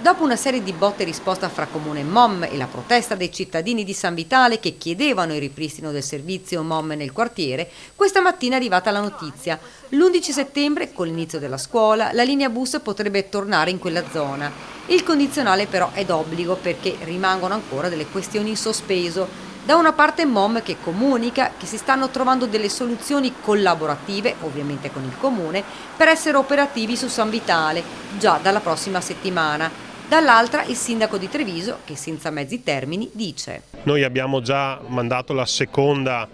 Dopo una serie di botte e risposta fra Comune e MOM e la protesta dei cittadini di San Vitale che chiedevano il ripristino del servizio MOM nel quartiere, questa mattina è arrivata la notizia. L'11 settembre, con l'inizio della scuola, la linea bus potrebbe tornare in quella zona. Il condizionale però è d'obbligo perché rimangono ancora delle questioni in sospeso. Da una parte MOM che comunica che si stanno trovando delle soluzioni collaborative, ovviamente con il Comune, per essere operativi su San Vitale già dalla prossima settimana. Dall'altra il sindaco di Treviso, che senza mezzi termini, dice: Noi abbiamo già mandato la seconda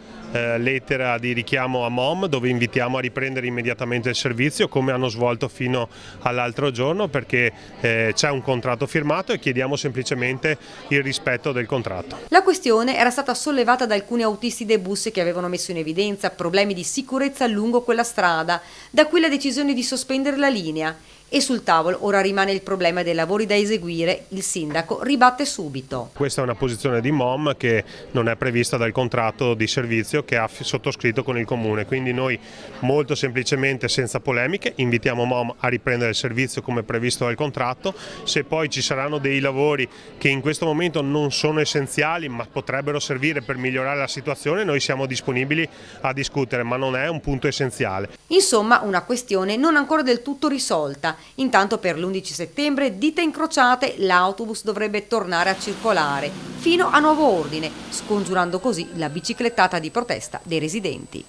lettera di richiamo a MOM dove invitiamo a riprendere immediatamente il servizio come hanno svolto fino all'altro giorno, perché c'è un contratto firmato e chiediamo semplicemente il rispetto del contratto. La questione era stata sollevata da alcuni autisti dei bus che avevano messo in evidenza problemi di sicurezza lungo quella strada, da qui la decisione di sospendere la linea. E sul tavolo ora rimane il problema dei lavori da eseguire. Il sindaco ribatte subito. Questa è una posizione di MOM che non è prevista dal contratto di servizio che ha sottoscritto con il Comune, quindi noi molto semplicemente, senza polemiche, invitiamo MOM a riprendere il servizio come previsto dal contratto. Se poi ci saranno dei lavori che in questo momento non sono essenziali ma potrebbero servire per migliorare la situazione, noi siamo disponibili a discutere, ma non è un punto essenziale. Insomma, una questione non ancora del tutto risolta. Intanto per l'11 settembre, dita incrociate, l'autobus dovrebbe tornare a circolare fino a nuovo ordine, scongiurando così la biciclettata di protesta dei residenti.